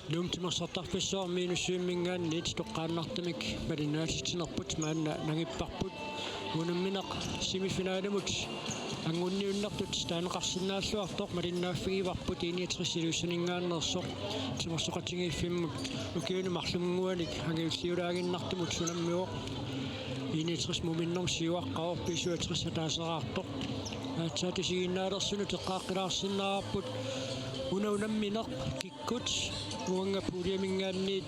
Nuumtimersartarpissuarmiinu suimmingaanni toqqaannartamik malinaasittinerput maanna nangipparput unamminaq semifinaalimut angunniunnartut taaneqarsinnaalluartoq malinnaaffigivarput iiniatrissiluusaningaannersoq timersoqatigiiffimmut ukiunumarlunguanik angiulliulaaginnartumut sunammiuq iiniatris muminnerm siuaqqaorpisuatrissataaseraartoq aatsaatisiginnaalerssunu teqqaaqqilaarsinnaarput unamminaq kikkut uangapuuliamingaanniit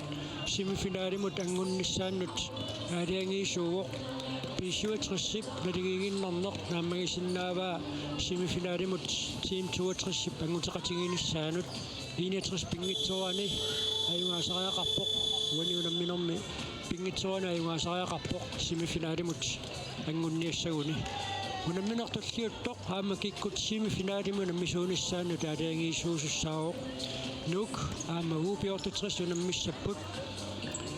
semifinaalimut angunnissaannut aaliangiisuuvoq pisuatrissip naligiginnarneq naammagisinnaavaa semifinaalimut team 2 anguteqatigiinissaanut iiniatris pingitsuani ajungaasariaqarpoq uani unamminermi pingitsuani ajungaasariaqarpoq semifinaalimut angunniassaguni unamminertalliuttoq aama kikkut semifinaalimuna misuunissaannut aaliangiisuusussaaoq nuk aama uupiortatris unammissapput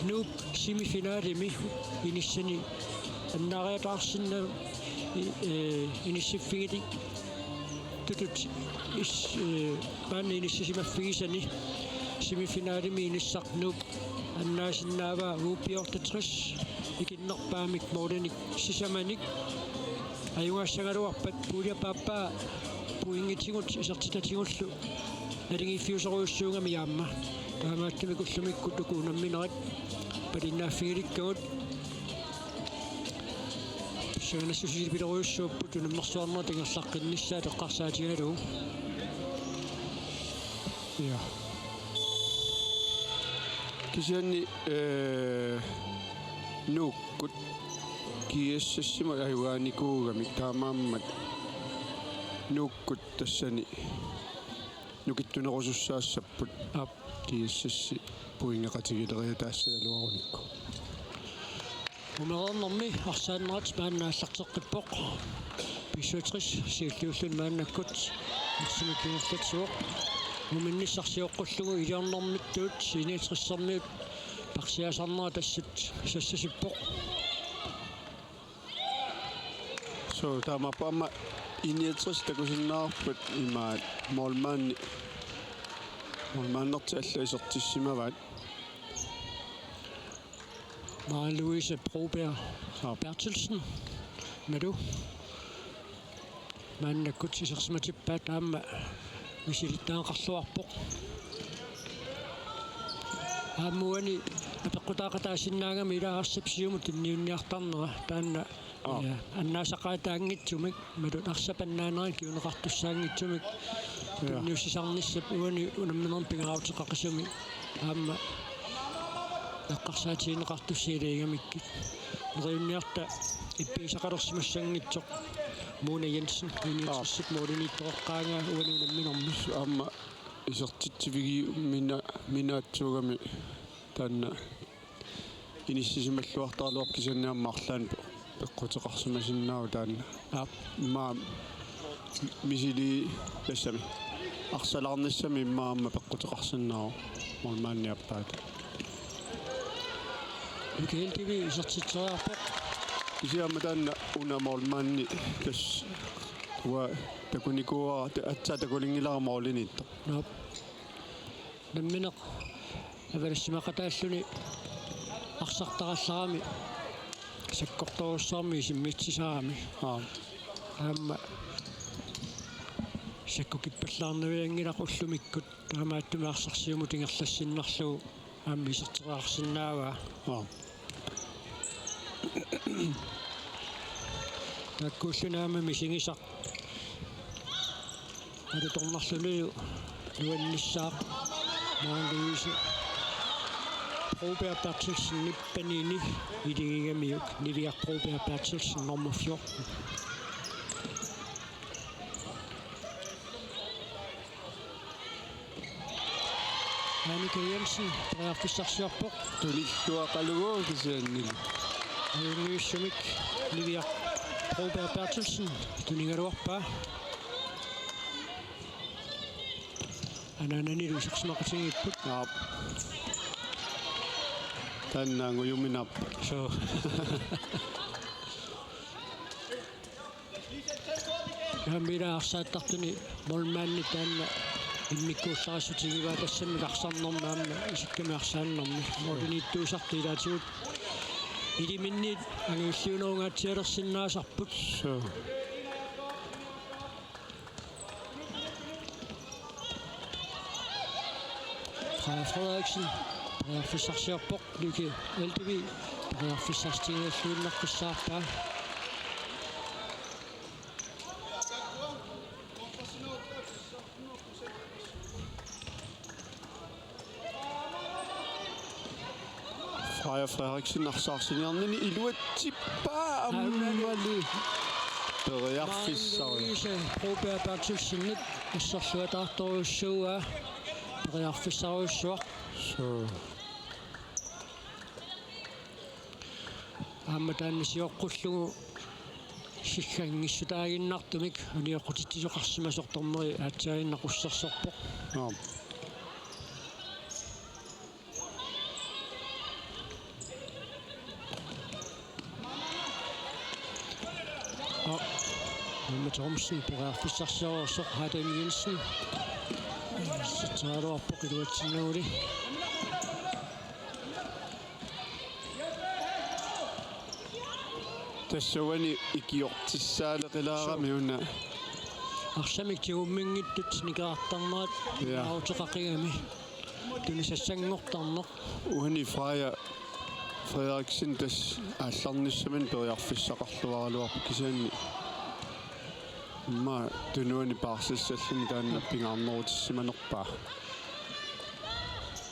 nuup semifinaalimi inissani annaariataarsinna inissiffigiti tutut paanni inissisimaffigisani semifinaalimi inissarnuup annaasinnaavaa uupiortatris ikinnerpaamik moordanik sisamanik ajungaassangaluarpat puuliapaappaa puingitigut isertitatigullu nalingiiffiusoruussuungami yaamma taamaattamikullumikku tukuunamminerat palinnaaffigilikkagut sanganassusipileruussuupput unammersuarnera tingerlaqqinnissaa teqqarsaatigalu ja kisianni nuukkut kiassassima ajugaanikuugami taamaammat nuukkut tassani nukittunerusussaassapпут kiassassi puingeqatigileriataassagaluarunikku umerernermi arsaannerat maannaallarteqqippoq pisuatris siulliullun maannakkut arsimikkingerlatsuoq uminnissarsiоққуллугу илиарнэрмиттуут иниатрissэрмиут парсиасарнера тассут сассасиппоқ so taamappaama iiniatris takusinnаарput imaat molmaannerti allaisertissimavaat Marie-Louise Broberg Bertelsen madu maannakkut isersimatippaat aama misilittaanqarluarpoq aamuani apeqqutaaqataasinnaagami ilaarsapsiumut inniunniartarnera taanna annaasaqaataangitsumik madut arsapannaaneri kiuneqartussaangitsumik tunniussisarnissap uani unamminerm pingerautiqaqisumi aama eqqarsaatiineqartussiiliigamikkit neriunniarta ippiisaqalersimassanngitsoq Mona Jensen iiniatrissip mooliniittoqaanga uani unamminermi aama isertitsivigi minaatsuugami taanna inissisimаллуартаалуар кисанниаммарлаан пеққутеқарсимасиннаау таанна ма мисили тассами арсалаарниссами иммаама пеққутеқарсиннаау молмаанниаппаат укеэлтиви исертитсериарпоқ кисиама таанна унамоолмаанни тас уа такуникуа атса такулингиларамаолинитто нап намминеқ авалассимақатааллуни арсартаралларами саккорторуссаарми симмитсисаарами аама саккукиппаллаарнавиангилақуллумиккут таамааттуми арсарсиуму тингерлассиннарлугу аами исертераарсиннааваа таккууллунаама мисигисақ алуторнарлулиу нуанниссаақ Marie-Louise Broberg Bertelsen nippanini iligigamiuk Niviaq Broberg Bertelsen nummer 14 Annika Jensen Breafissarsiorpoq tulilluaqalugu kisiannili Niviussumik Niviaq Broberg Bertelsen tuningaluarpaa anananilu isersimaqatigiipput tannaanguyuminap so Hamira arsaattartuni molmaanni taanna иммиккууссарассутигиваа тассами карсарнэрнаама исиккамиарсааннэрми модинитtuusартилаатигут илиминниит ангиуллиунерунгаатсиалерсиннаасарпут So. Frederiksen Fissarsiorpoq luki LTV Fissarstigialluinnerqissaarpaa Freja Frederiksen arsaarsingiarnini iluatsippaa ammali periarfissari probeapaatsulsinnit ассерлуатаарторуссууа периарфиссаруйссуақ so амматааннисиоққуллугу силлангиссутаагиннартумик униоққутитсисоқарсимасорторнери аатсаагиннақуссерсорпоқ no Thomsen периарфиссарсиорсоқ Хаден Jensen сатсааруарпоқ илуатсиннуули тассавани икиортиссаалеқилаарами уна арсамик тигуммингиттут никаартарнерат аутеқақигами тунисассангортарнеқ uhani Freja Frederiksen tas аалларниссаман периарфиссақарлуаралуарпу кисаанни ма тунуани паарсассаллуни таанна пингаарнерутиссиманерпаа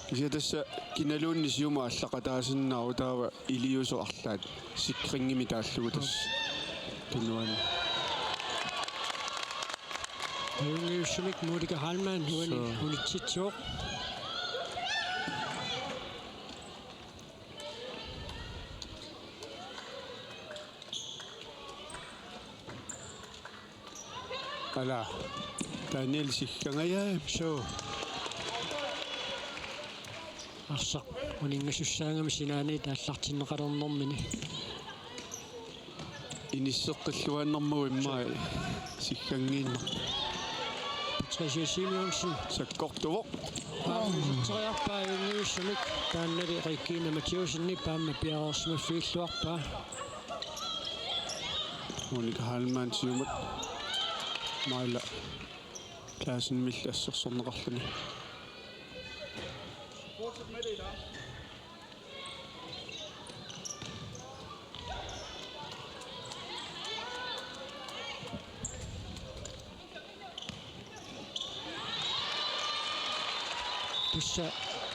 кися тасса киналуунни сиума аллақатаасиннаа утаава илиусо арлаат сикрингими тааллугу тас тунуани Юнгиуссумик Модика Халман унитситсуоқ ала Daniel сиккангая so арсақ унингасуссаангами синаани тааллартиннеқалернэрмини иниссеққиллуаннэрму иммаа сиккангиинна Patricia Simonsen саккортуво триарпаа юнгиуссумик тааннали риккиина матиусинни паама пиарерсимаффииллуарпаа Monika Halman сиумат маила классен миллассерсорнеқарлуни тусса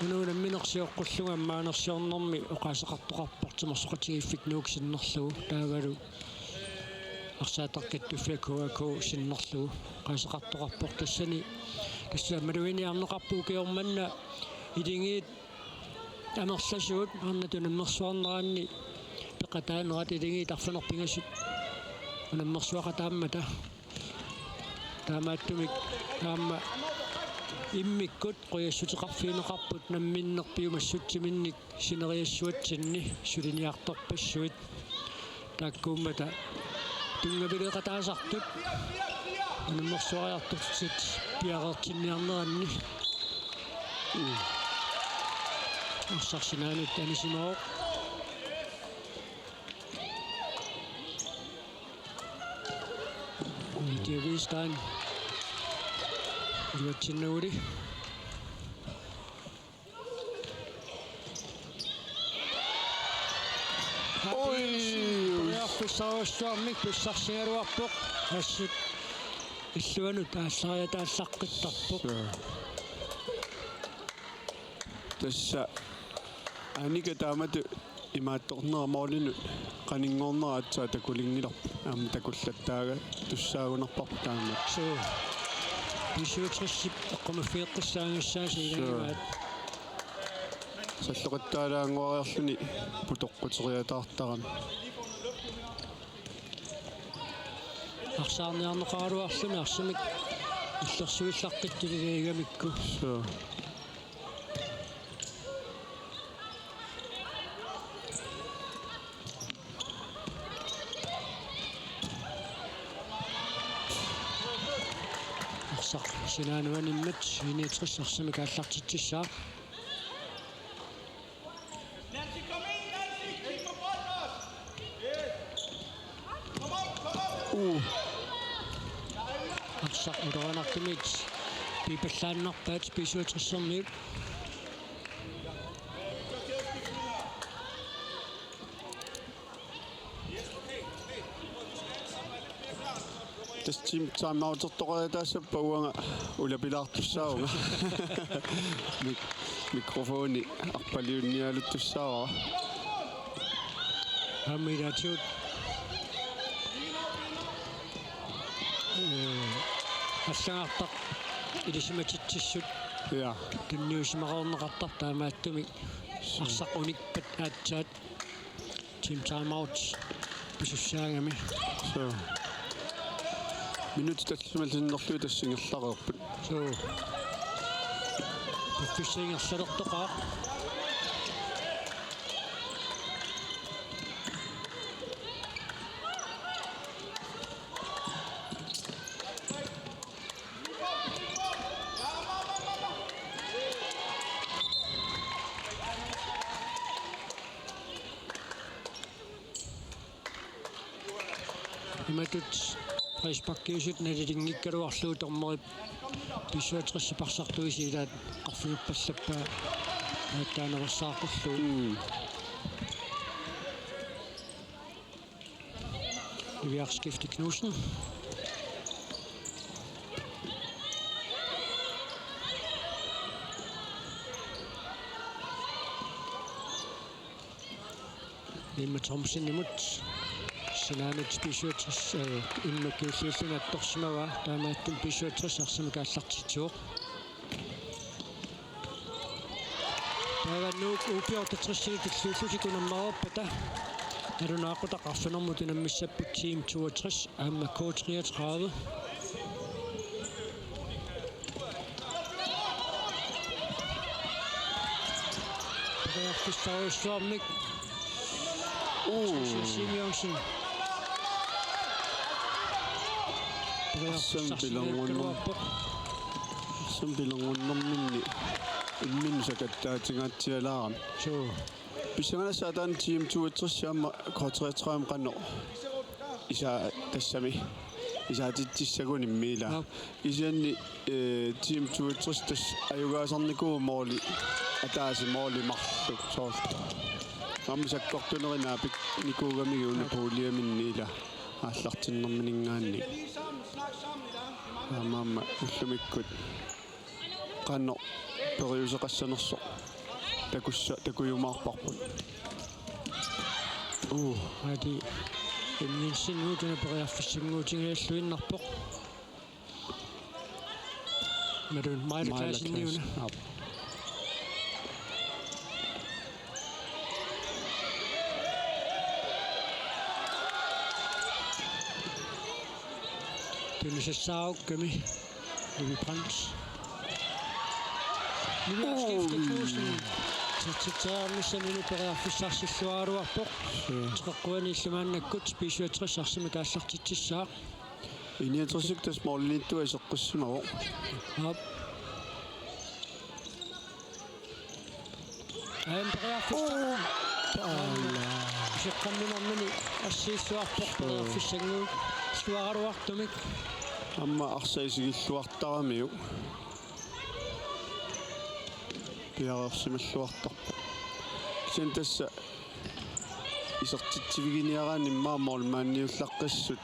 унуунамминерсиоққуллугаммаанерсиорнэрми оқаасеқартоқарпартимерсоқатигиффик нууксиннерлугу таагалу арсаатақкаттуффиакуаку синнерлугу қаасеқартоқарпор тассани тасса малуиниарнеқарпуукиорманна илингиит амерласуут арнатунаммерсуарнераанни пеқатаанерат илингиит арфанерпингасут унаммерсуақатааммата таамааттумик таама иммиккут қуяссутеқарфиинеқарпут намминнерпиумассутсиминник синериассуатсинни сулиниарторпассуит тааккууммата тунгавилеқатаасартут унаммерсуариартутсит пиареертинниарнеранни арсарсинаанут танисимаоқ Idiovistan Юатсиннуули ой яффисаруссуармик писсарсигалуарпоқ ассут иллуану тааллариа тааллаққиттарпоқ тасса аника таамату имаатторнерамаулину qaninngorneraatsaa takulingilerp aam takullаттаага туссаагунерпарпу таама so бисуутриссип эққумаффиэққиссаангиссааси илагиваат саллоқаттаалаангуариарлуни путоққутериатаартарами арсаарниарнеқаралуарлуни арсимик иллерсуиллаққиттулигамикку so синааnuaниммат иниитериссарсамик ааллартитсисsaa арсақ удоранартумит пипаллааннарпаат писуатерсэрниук tas team taamautertoqalataassappa uanga ulapilaartussaunga mikrofoni arpaliunnialuttussaara аммилаатиут ассагаартақ илисиматитсиссут ja тунниусимақарнеқартар таамааттумик арсақ уникпат аатсаат team timeout писуссаагами so minut tatlumalsinnerluu tassingерлaqerput so пиффисингерлалертоқаа иматут файспаккиусут налилингиккалуарлуу торморит писсуатериссипарсартуисилаат қарфигиппаллаппаа ааттаанерсааққуллуу Ивиарскифти Knudsen Emma Thomsen imod Sinaanat pisuatrus immakkiulluullunaattorsimava taamaattum pisuatrusarsamik aallartitsuoq taavanuuk upiortatrissini tulluullusikunammaruppata alunaaqutaqarfunermut inammissapput team 62 aamma K33 Pariarfissariussuarmik Simonsen Sambilangunnerminni imminsakattaatingaatialaaram so pissangalasaataan team 62 K33 qanno isa tassami isaatitsissagunimmila isianni team 62 tas ajugaasarnikuu mooli ataasi mooli marlu soorta аммисаккортунеринаа никуугамигуна пуулиаминниила ааллартиннэрминингаанни амаама уллумиккут qanno periuseqaссанерсо такусса такуйумаарпарпут ади имнинсинуутуна периарфиссангуутингааллуиннарпоq мерун майлклассинниуна Tunnisessaarukkami Liviprins Ivиарскифти Knudsen титситсаамиссамину периарфиссарсиллуаруарпоq теққуаниллумааннаккут писуатрissарсимик ааллартитсисsaa иниатерсик тас мооллиттуа исеққиссимаво ап периарфиссар сеққамминэрмини ассииссуарпоq периарфиссангуут слуаруартумик амма арсаисигиллуартарамиу пиарерсималлуартарпа кисен тасса исертитсивигиниараани мааморлмаанниуллаққиссут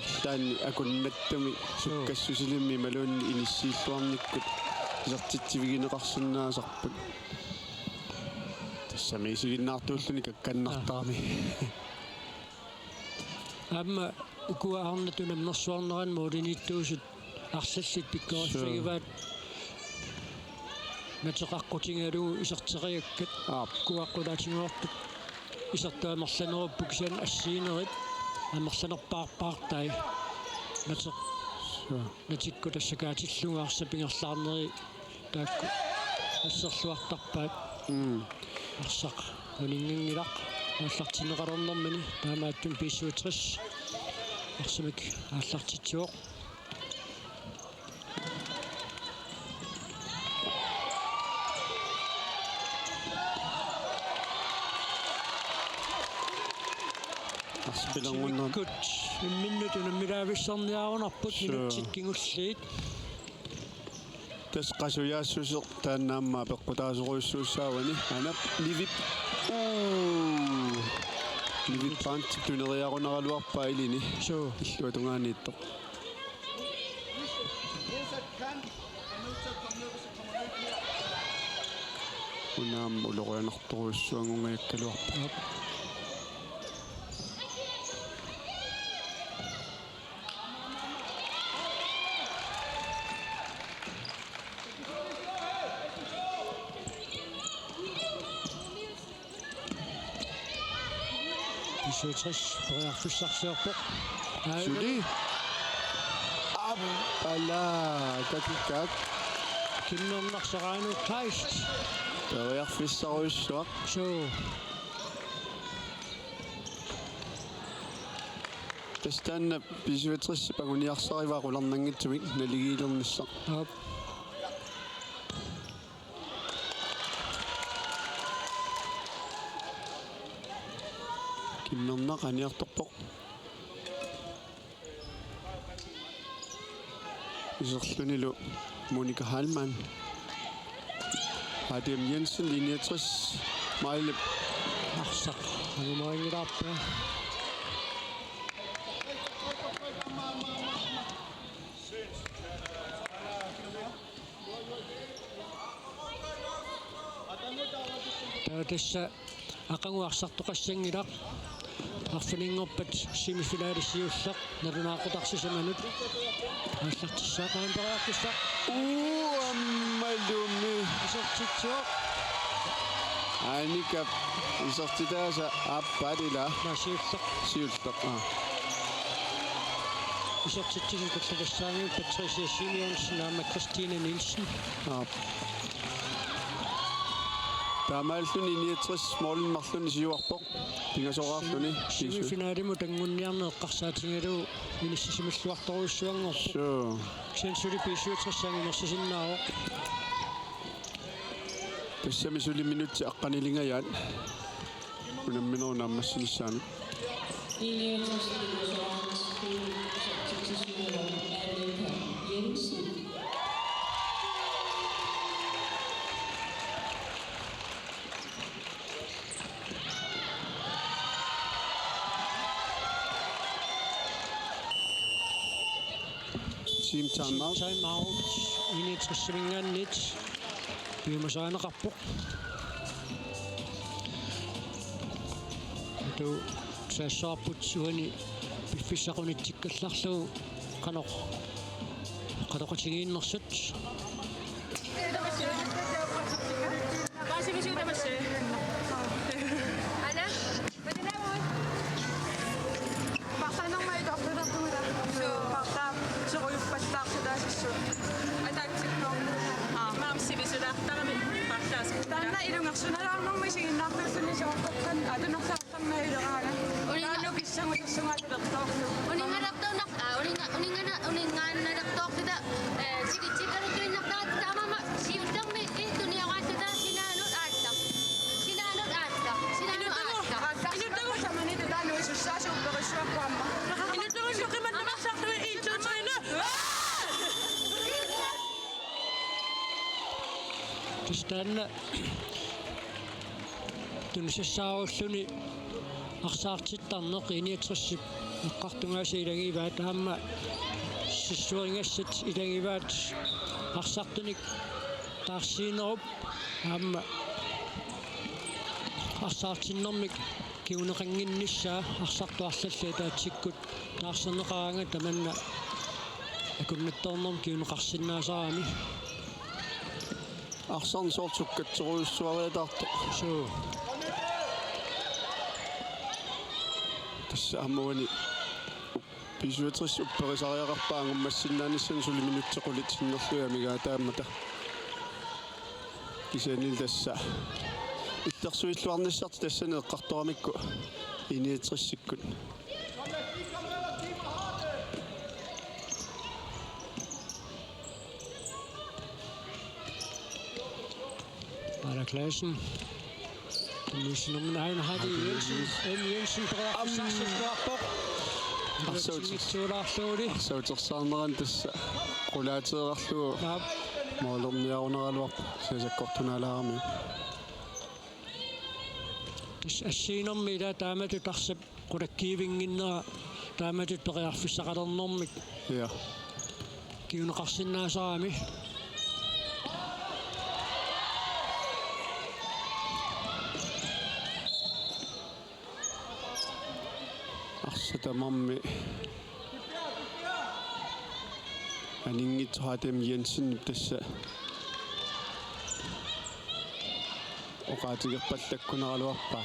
арлаанни акуннаттуми суккассусилимми малуунни иниссииллуарниккут исертитсивигинеқарсинаасарпут тассами исигиннаартууллуни какканнартарами амма укуаарнатунамнэрсуарнеран муулиниттуусут арсаллит пиккориффигиваат матеқаққутингалуу исертериаккат куаққулаатингуартут исертуамерланеруппу кисаан ассиинерит амерланерпаарпаартай матеқ натикку тассакаатиллугаарсапингерлаарнери таакку ассерлуартарпаат арсақ унингангилақ ааллартинеқалернэрмини таамааттум писсуатрис арсимик ааллартитсуоқ спилангуннер кут миннутуна милаависсарниаарунарпут минутсит кингуллиит тас qasuyaassuser taannaammaa peqqutaasuruissuussaavani anap livip livip paantip tuneriarunerluarpaa ilini so illuatungaaniittoq unaam uloruanertoruissuangungajakkaluarpa Isotris periarfussarsiorpoq Suli Appala katikak kinnernarsaraanu taist periarfissaruissuaq so tastanna pisuutris panguniarsarivaqulernangitsumik naligiilernissaq up kimmerna qaniartorpoq iserlunilu Monika Hallmann Adam Jensen linje 60 Maile arsaq anumaringilaarpa tassa aqanguarsartoqassangilaq арфилингорпат семифиналиссиуллақ налунаақутарсисаманут аллартиссаақаан периарфиссақ аммалуми исертитсуақ аникап исертитааса аппалила насиуллақ сиуллақ исертитсису куллалассаами Патрисия Симеонсен наама Кристина Нилсен таамааллуни 69 смолинмарлуни сиуарпоқ пингасораарлуни семифиналиму тангунниарнеэққарсаатингалу миниссисимиллуарторуиссуангорпо so сенсули писуутрассаангинерсисиннаавоқ тассами сули минутти аққанилингаят унамминерунаммассинissaami team timeout timeout initrissamingaannit piumasaaneqarpoq tu saassarput suani piffissaqunittikkallarlugu qanoqatigiinnersut Tustanna tunissaarulluni арсаартиттарнеқ иниатриссип эққартунгааса илагиваат аама сиссуарингаассат илагиваат арсартуник таарсиинеруп аама арсаартиннэрмик киунеқангиннissaa арсартуарлаллаа таатсиккут таарсернеқаранга таманна акуннатторнерм киунеқарсиннаасарами арсарн соортуккатсеруйуссуариатаарто so тасса аммуани писуатрис упперисариақарпаангуммассиннаанisсан сули минутсеқулит синнерлуя тааммата кисанил тасса иттерсуиллуарниссарт тассане эққарторамикку иниатриссиккут Clausen Tunnuusinermin aina hadi Jensen perearfissarsuarpoq. Arsuutsuulaarluuli. Arsuutersaarneran tassa qulaateerarlugu moolorniaruneraaluarpu siasakkortunaalaarmi. Assiinermi ila taamatut arsap qulakkiivinginnera taamatut perearfissaqalernermik. Ja. Kiuneqarsinnaasarami. Arsatamammi aningitsohatem Jensen tassa oqaatigerpallakkuneraluarpa.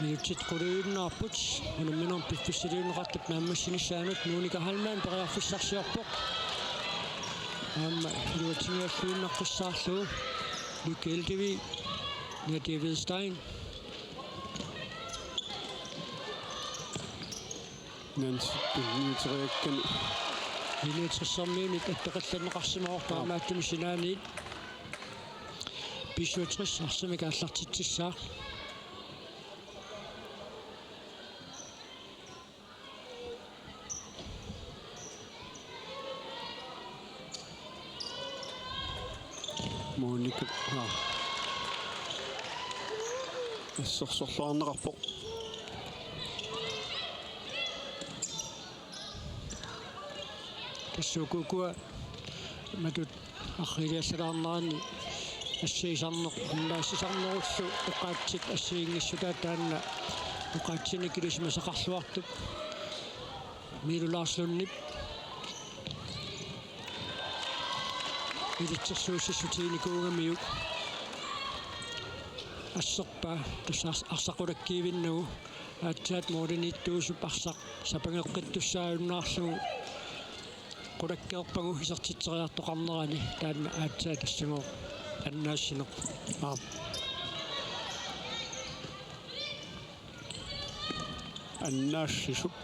Miutsit quluinnaarput unamminor piffissiliuneqartut naammassinissaamat Monika Hallmann perearfissarsiarpoq. Aamma luatingialluinnaqqissaarlugu Luke Eldevi ja David Stein. Nancy Niuteriakkani Ineetrissarmiinit atteqallanneqarsimaorpaamaattum sinaaniit Pisuutris arsamik aallartitsissaaq. Monika assorsorluarneqarpoq. Tassukukua matut arriliassalaarnerani ассиисарнеқ иммаассисарнеруллу уқаатсит ассиингиссутаа таанна уқаатсиник илисмасақарлуартут милулаарслуннип илитсерсууссутииникуугамиук ассерпаа тассаарс арсақулаккиивиннагу аатсаат моодинииттуусуп арсақ сапангеққиттуссааюннаарлугу qulakkeerpagu isartitseriartoqarnerani taanna aatsaa tassangoo annaassineq annaassisup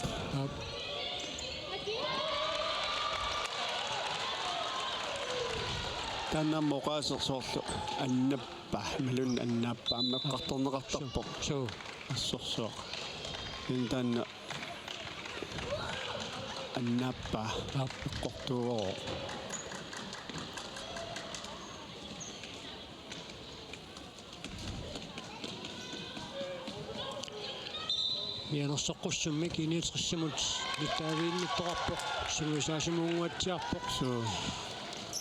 taanna moqaasersoorlu annappa malun annaappa ammaqqartorneqartarpoq soo assorsoq taanna annappa eqqortuugo mianersoqqussummik iniitrissimut littaaviinnittoqarpoq sugusaasimuunguatsiarpoq soo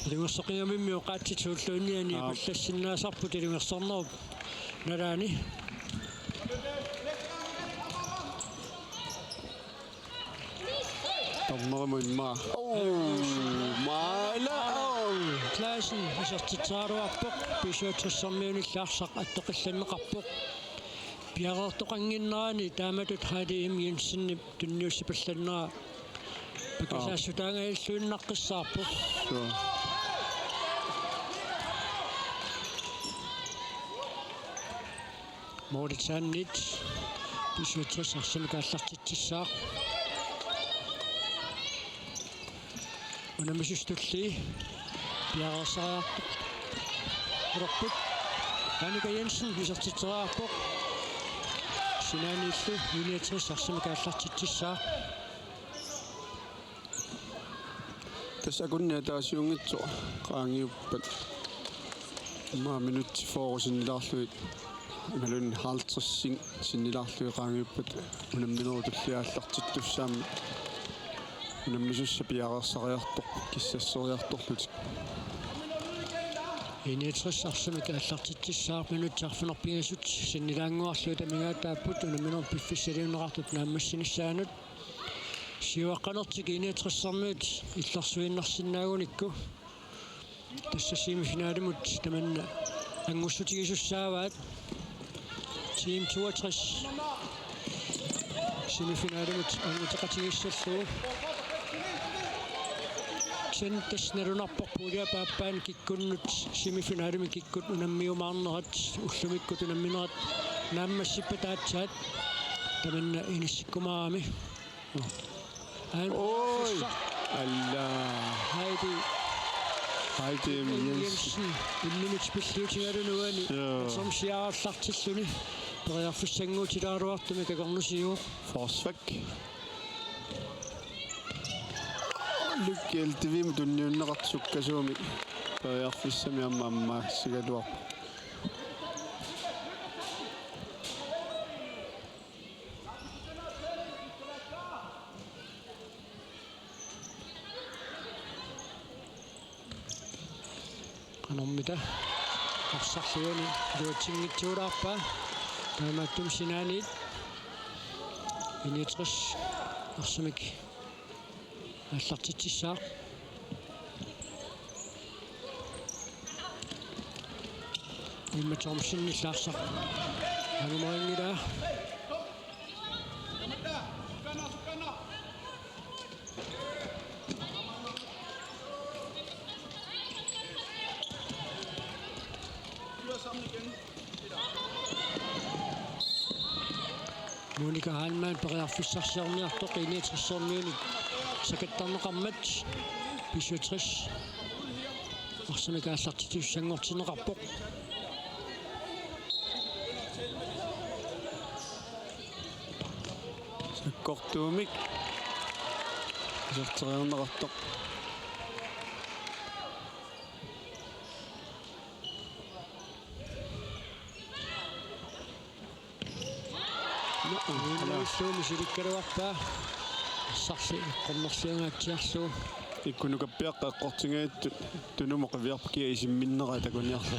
ilungersoqiamimmi oqaatsituulluunniani pallassinnaasaarput ilungersornerup nalaani Tommomun maa. Maala. Klassen isartitsaaruarpoq pisuutrissermiunillarsaq attoqillanneqarpoq piareertoqanginnerani taamatut Hadim Jensen tunniussipallannera pakasaassutaangailluinnaqqissaarpoq Moritsaannit pisuutrisarsimikaallartitsissaaq unamisustulli piarersariartoq urorput Annika Jensen isartitseriarpoq sinaaniillu iniatrisarsimikaallartitsissaaq Tassakunnia taasiungitso qaangiuppat maa minutti foorusinnilaarluit malun haaltrissing sinnilaarlui qaangiuppat unamminerutulliaallartittussaammi unammisussa piareersariartoq kissassoriartorlutik iniatrisarsimikaallartitsissaaq minuttiarfinerpigasut sinnilaanguarlu tamigaataaput unamminor piffissaliunneqartut naammassinissaanut siuaqqanertik iniatrissarmiut illarsuinnarsinnaagunikku tassa semifinaalimut tamanna angussutigisussaavaat team 62 semifinaalimut angutaqatigissallu sentasnarunarpoq puuliapaappaani kikkunnut semifinaalimi kikkut unammiumaarnerat ullumikkut unamminerat naammassipataatsaat tamanna inissikkumaarami Oi! Allah! Heidi Hej Jensen. En minut beslutningarnuani. Som siaarlartilluni. Periarfussanguutilaruartumi kakornusiu. Forsvak. Lykkeltivim tunniunneqartsukkasuumi. Periarfussami amma sigaluar. Qanormita arsarluuni luutingitsuulaarpa taamaattum sinaaniit iniitris arsamik аллартитсаа имматормсинниллаарсақ анумарингила Monika Halman periarfissarsiarniartoq iniitrissorniunik sakattarneqarmat pisutris arsamikaallartitussangortineqarpoq sakkortuumik isarteriarneqartoq Suumisilиккалуарпаа сарси qommersiungaatiarluu иккунукаппиаққаққортингааттут тунумоқивиарпакиа исимминнера такуниарлу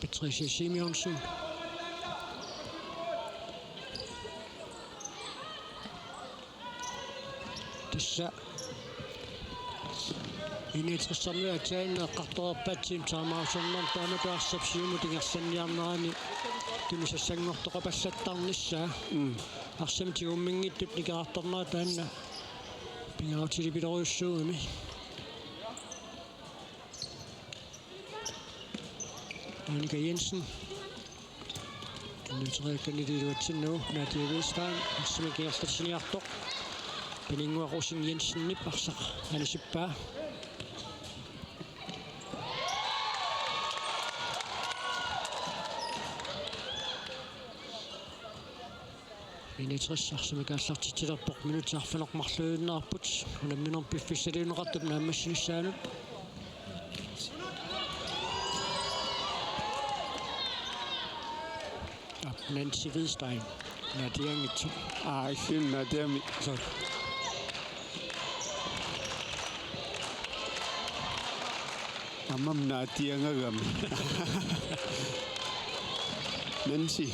Patricia Simonsen Tissa Initrissorniataanneqqartorpaatsim taamaasornern taamatuarsapsiumu tingersanniarnerani tumisassangortoqapallattarnissaa arsamtigumminggittut nikerartornera taanna pingautilipileruussuumi Monika Jensen Nutriakkanililuatsinnu Nadia Wilstein arsamikierstatiniartoq Piningwarusin Jensennip arsaq anisippaa Initris arsamikaallartitilerpoq minutiarfanermarluunnaarput unamminorm piffissaliuneqartup naammassinissaanup Nancy Wilstein Nadiangitsu Isin Nadiami Amam Nadiangagam Nancy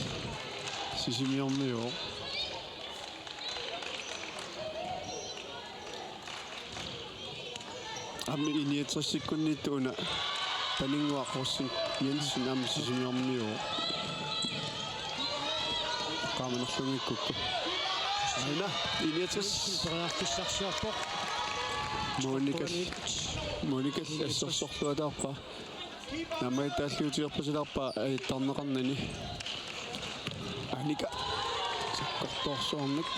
Sisimiormio Am inietrissikkunnittuuna paningwaaqorsin Jensen am sisimiormio Qaamanerlungikkukku Aina inietris periarfissarsiarpoq Monika assorsorluataarpa nammaitaalluutigerpasilarpa aittarneqarnani Anika sakkortorsuarnik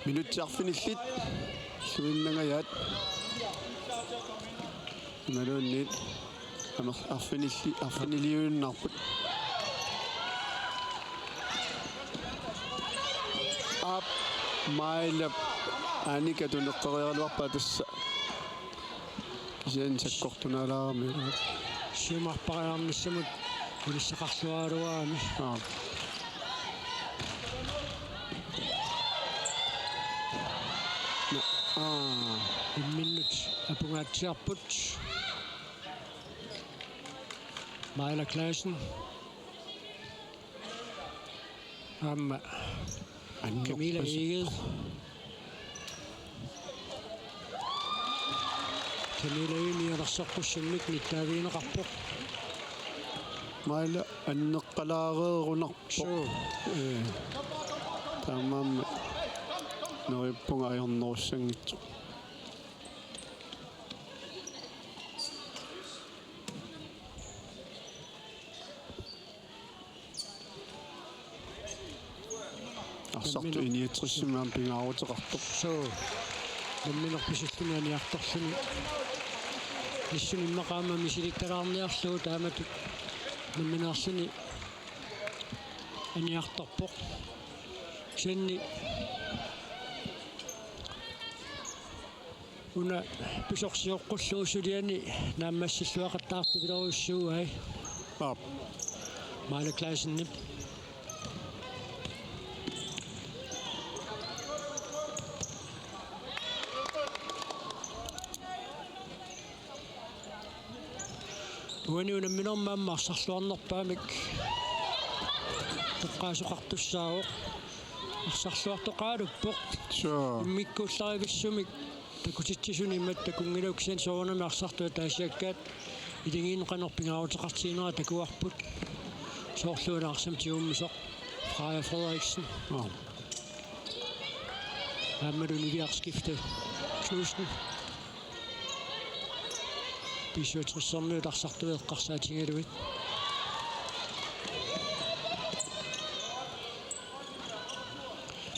minutiarfinillit suinnangayat maluunniit arfiniliuunnarput ап майлап аника тунеққериарлуарпа тасса кисиан саккортунаалаарами сиумарпариарниссамут илиссақарлуаалуаами имминнут апунгаатсиарпут Майла Классен амма Camilla Eged Camilla Eged nittaaviineqarpoq Майла аннеққалаареерунарпоқ таамаама нориппунга аёрнеруссангитсу арсарту иниатриссимаам пингаарутеқартоқ so намминерписуллунианиарторлуни иссуниммақаама мисиликталаарниарлуу таамату намминаарсуни аниарторпоқ сенни уна писорсиоққуллуусулиани нааммассиллуақаттаартипилоруссууай маалаклаасиннип уаниуна минормааммаарсарлуарнерпаамик тоққаасоқартуссаавоқ арсарлуартоқаалуппоқ иммиккуулларивиссумик такутитсисуни иммат такунгилауксиан соорнами арсартуа таасиаккаат илингиинеқанерпингаарутеқартиинера такуарпут соорлуунаарсам тиуммисоқ Freja Frederiksen Amadou Niviarskifte Knudsen Bisøtriserne дарсартуеэққарсаатингалуит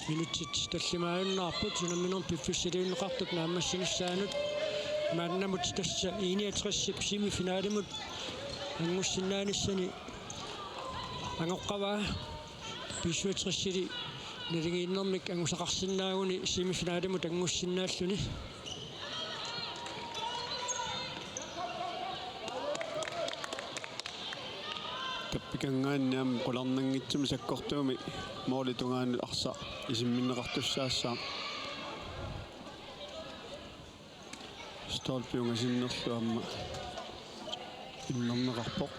минутит таллимааннаарпут сунамминерм пиффиссилиуннеқартут нааммассинissаанут мааннамут тасса 61 семифиналимут ангуссиннааниссани ангоққаваа bisøtriссили налигииннэрмик ангусақарсиннаагуни семифиналимут ангуссиннааллуни таппикангаанниам qulарнангитсуми саккортууми моолитунгаанут арса исимминнеқартуссаассаа столпиунгасиннерлуамма имнэрнеқарпоқ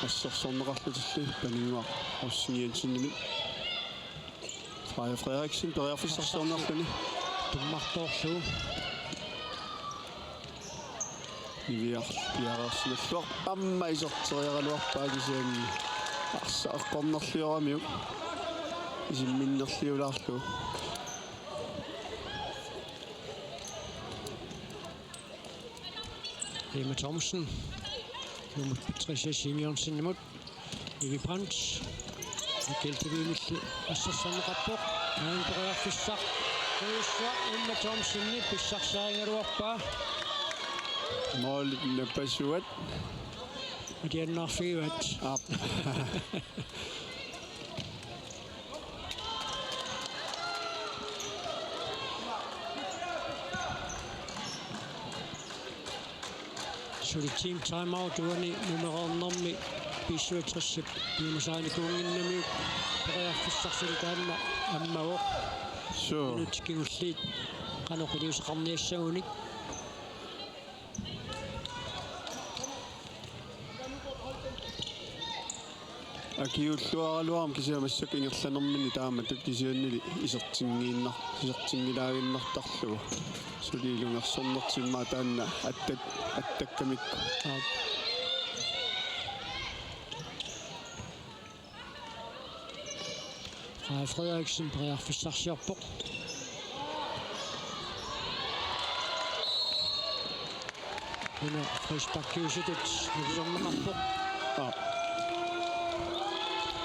ассерсорнеқарлутилли паниуа оссиниансинними Freja Frederiksen периарфиссарсорнерлуни туммартоорлуу Niviarpiarersinalluar pamma isorteriaraluarpaakisaan arsa eqqornerlioramiuk isimminnerliulaarlu Emma Thomsen nummer Patricia Simonsen imod Evi Brandt Kælteviimilli assarsanneqarpoq aanperiarfissaq qeissa Emma Thomsen pissarsaangaluarpaa mål napasuat adiannaarfiuat ap suli team timeout uani numeroornermi pissuatrissap piumasaanikungginnamiuk periarfissarsilitaanna ammagoq so nutikingulliit qanoqiliuseqarniassaunik акиуллуаралуарам кисиамассак ингерланермини тааматут кисианнили иsertingilaaginnartarlugu сулиилунгерсорнертиммаа таанна аттаккамикку Freja Frederiksen periarfissarsiarpoq Una frisbakkiusutut nusorneqarpoq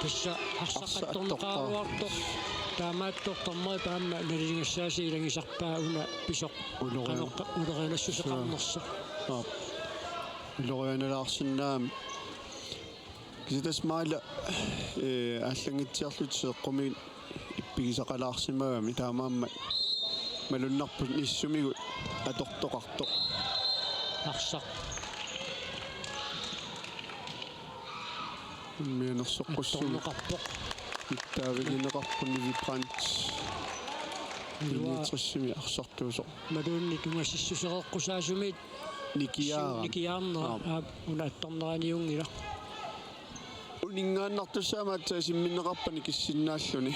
тасса арсақатторнеқааруарто таамааттортормой таама налилингассааси илангисарпаа уна писоқ улеринассусеқарнерса улерианалаарсинаам киситас маала ааллангитсиарлут сеэққумигит иппигисақалаарсимагами таамаамма малуннарпут ниссумигу атортоқарто арсақ мианерсоққуссумеқарпоқ иттаавигинеқарпуни Brandt илитрissими арсартуусо малуунни тунгассиссусеқеққусаасумит никиаарна унаатторнераниунгила унингааннартуссаамаатсаа симминеқарпани киссиннааллуни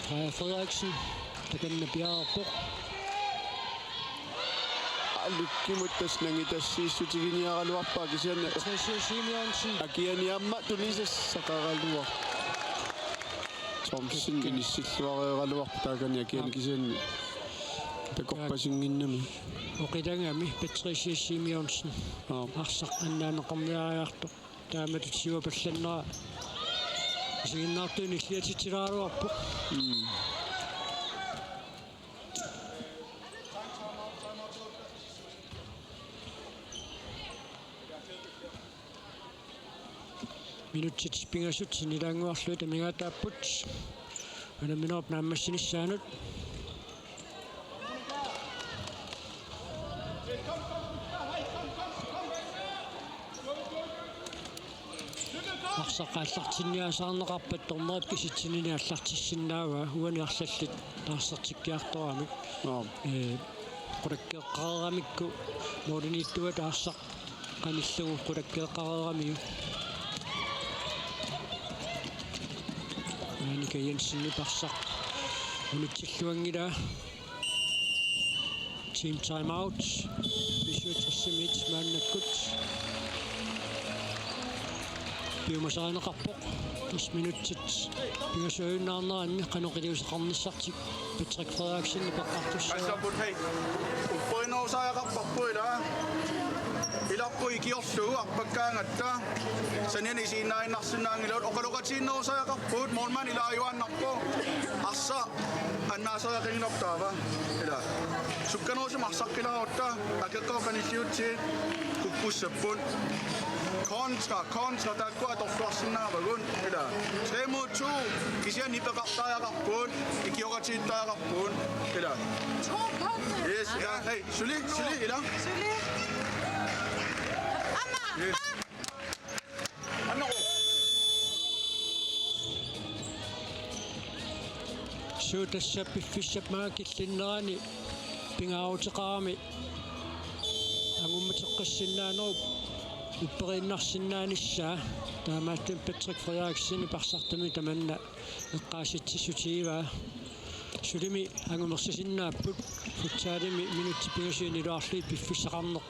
Freja Frederiksen таканна пиаарпоқ аллуккимуттас нангитассииссутигиниаралуарпаа кисианна Patricia Simonsen акианиамма тулисас сақаралуар Thomsen иниссиллуареералуар таакани акиани кисианни такорпасингиннами оқилангами Patricia Simonsen арсақ аннаанеқарниариарто тааматутсиуа палланнера сигиннаартуни иллиатитилааруарпу минутсит пингасут синилаангуарлуи тамигаатааппут анаминерп нааммассинissaанут арсаққааллартинниасаарнеқарпат торнерп киситсинини аллартиссиннаава уаниарлаллит таарсертиккиарторами qulakkeeqqareramikku mooriniittuat aarsaq qanillugu qulakkeeqqareramiu Annika Jensen parsaq unitsilluangila team time out visuutersimit maannakkut piumasaaneqarpoq 10 minutsit pingasuunnaarneranni qanoqiliuseqarnissartik Patrick Frederiksen peqqartussаа uppoinnousaaaqarparpuila ilappui kiorlugu arpakkaangatta sanini siinnainarsinnaangiluut oqaluqatiinnerusaaqarpuut moorman ilaajuannarpu arsa annaasariaqinginortaava ila sukkanuusum arsaqqilaruutta akeqqoqanilliutsiit kuppussappuun kontra takkua torluarsinnaavagun ila 3-2 kisian ipeqartaajaqarpuun ikioratiittaajaqarpuun ila yes ila hey suli ila suli yes anno suutassap piffissap maakillinnerani pingaarutеqarami angummateqqassinnaanеруп уппериннарсиннааnissaa таамааттун Patrick Frederiksen парсартами таманна эққааситсисутииваа сулими ангумерсисиннааппут футсаалими минутти пигасиинилуарлуит пиффиссақарнеқ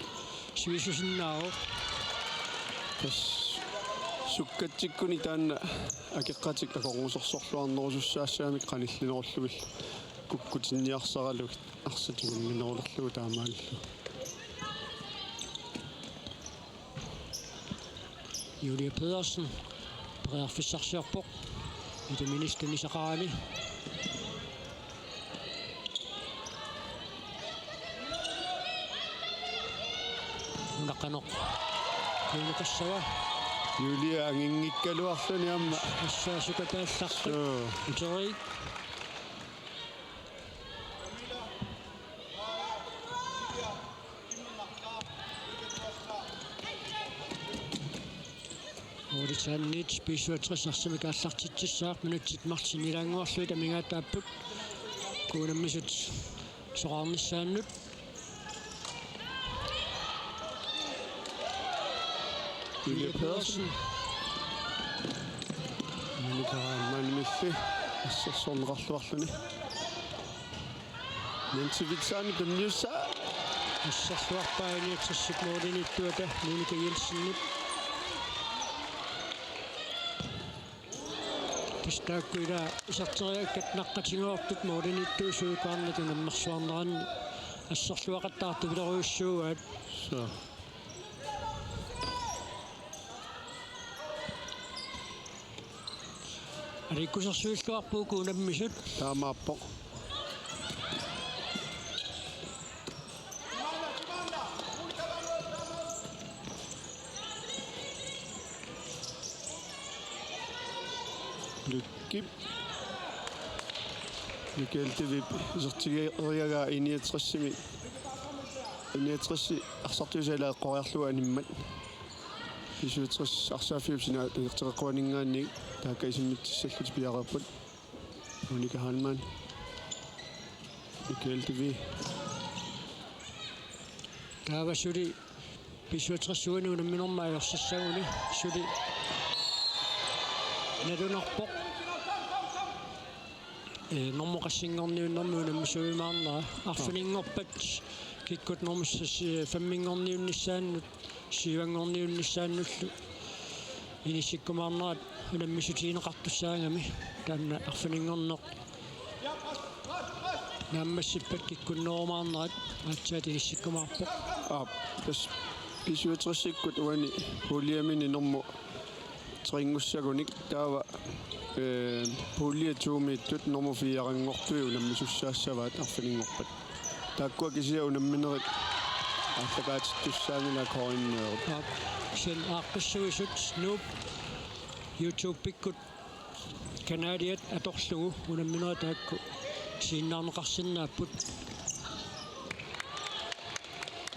сивисусиннааро тас суккатсиккуни таанна акеққатик акорнусорсорлуарнерусуссаассаамик қаниллинеруллугил куккутинниарсаралуг арсатигуннинерулерлугу таамааллу Julia Pedersen breder fissarsiarpoq itaministanisaqaani unaqanoq kuunaqassava Julia anginngikkaluarluni amma assaasukataallartu uteri Oritsannit pisuatrissarsamik аллартитсissaaq minutsit martinilaanguarlui tamigaataapput kuunammisut soqarnissaannut Julia Pedersen Manimiffi assersornerarluarluni Nancy Vitsaani tamniussa assarluarpaaniatsissut moolinittuata Monika Jensen Pistaakuila isarteriakkat naqqatinguartut moolinittuusuukaarnatun ammersuarneranni ассерлуақаттаартупилеруйуссууаат so ариккусерсуиллуарпуу куунаммисут таамааппоқ Lykkip Mikkeltivip sertigeeriagaa iniatrissimi iniatrissi arsartuusalaa qoriarluga animmat isuutris arsaafiupsina inerteqquaningaanni taakkaisimmitsissallut piaqarput Monika Hanman Mikkeltivi taavasuli pisuutrissuunuuna minormaayorsassaguni suli nadunerpoq normaqassinngorniunnermuuna misuimaarnera arfininngorpat kikkut normussas famminngorniunnissaannut siivangorniunnissaannullu inissikkumaarnerat ulammisutiineqartussaangami taanna arfininngorneq нааммассиппат киккуннерумаарнерат аатсаатиниссиккумаарпоқ тас писуутрессиккут уани пулиамини норму трингуссагуник таава пулиатуумииттут норму фиарангортуи унаммисуссаассаваат арфинингорпат тааккуа кисиа унамминерит арлакаатиттуссаангила коиннеерут сен ааққиссуисут нууп YouTube пиккут канадиат аторлугу унамминера таакку сииннаарнеқарсинааппут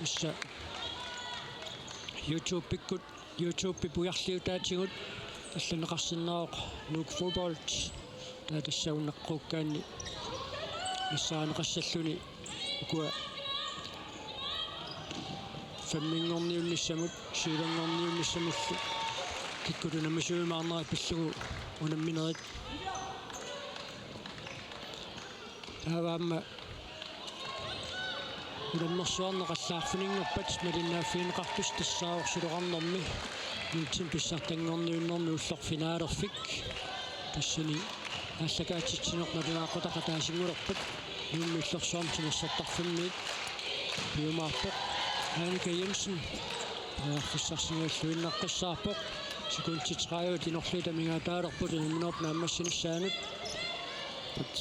исса YouTube пиккут YouTube пипуярлиутаатигут алланеқарсиннаақ нук футболт таатассауннаққуккаанни иссаанеқассаллуни укуа фэммингорниунниссамут сиилангорниунниссамиллу киккутунамисуимаарнера пиллугу унамминерит тааваама унаммерсуарнеқаллаарфинингорпат малиннааффиинеқартус тассааорсулоқарнэрми нутсин писсартангорниуннэрми уллорфинаалерфик тассани аллакаатитсинеқ малинааққутақатаасингулерпат нуумми уллерсуармтинерсартарфиммиит пиумаарпоқ Annika Jensen фиссарсингаллуиннаққиссаарпоқ секунтитраиу тинерлутамигаатаалерпут нуминерп нааммассинissаанут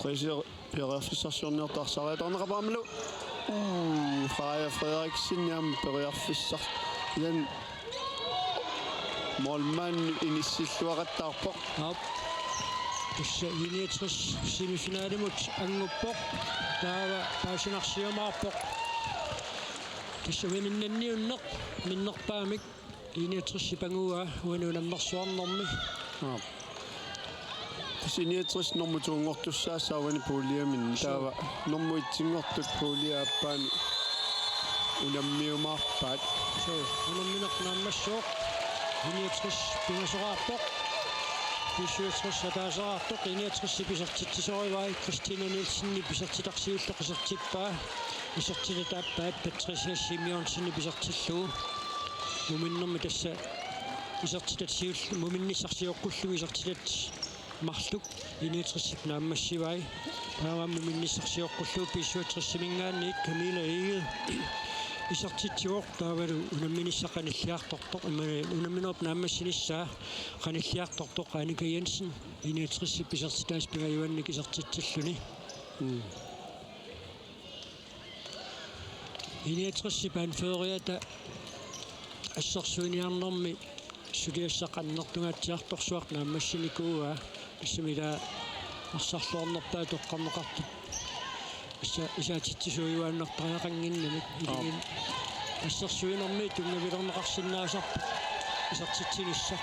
трисер перерфиссарсуорниортарсариаторнеқапаамалу Freja Frederiksen jam перерфиссар jan målmand inissилluaqattaarpoq тусса инетрис семифиналимут ангуппоқ таава паасинарсиумаарпоқ тусса виминнанниуннеқ миннерпаамик инетрисси пангуа уануунаммерсуарнэрми синетрис нормутуунгортуссаассаавани пуулиамин таава нормуитсингортут пуулиааппаани унаммиумаарпаат унамминернааммассууқ инетрис пингасораарпоқ писуутсрис сатаасаартоқ инетрисси писартитсисоривай Кристина Нилсенни писартитарсиуллеқисертиппаа исертилатааппаат Патрисия Симеонсенни писартиллуу муминнэрми тасса исертилатсиул муминниссарсиоққуллуги исертилат марлук инетрисси нааммассивай таамаа муминниссарсиоққуллуу писуутриссимингаанниит Камила Иге исертитсиоқ таавалу унамминиссақаниллиартортоқ иммани унамминерп нааммассиниссаа қаниллиартортоқ Аника Jensen инетрисси писертитаас пигаюанник исертитсиллуни инетрисси панфериата ассерсуиниарнэрми сулиассақаннертунгаатсиарторсуақ нааммассиникууа иссамила арсарлуарнерпаа тоққарнеқартут исаатитсисуиуааннартариақангиннамик илигин ассерсуинерми тунгавилернеқарсинаасарпу исертитсинисса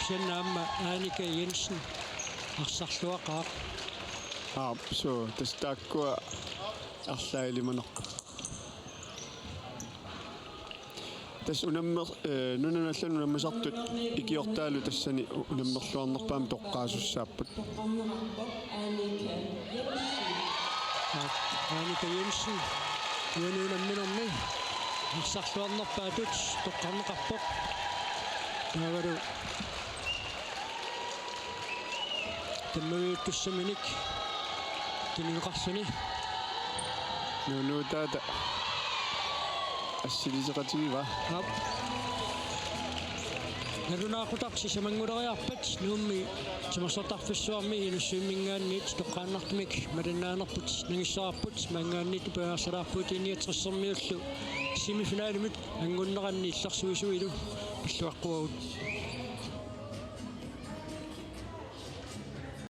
сианнаамма Аника Jensen арсарлуақаа so тастааккуа арлаилиманеқ тас унаммер нунаналлан унаммасартут икиортаалу тассани унаммерлуарнерпаами тоққаасуссааппут Аника Jensen юунуунамминерми арсарлуарнерпаатут тоққарнеқарпоқ таавалу таммагиуттуссаминик тининеқарсуни нунуутаата ассилисеқатигива нарунаақутарси самангулериарпат нуумми самасартарфиссуарми инуссуиммингаанниит тоққааннартмик малиннаанерпут нагиссаарпут мангаанниит пеарсалаарпут иниатриссермиуллу семифиналимит ангуннеранни илларсуисуилу пиллуаққуагут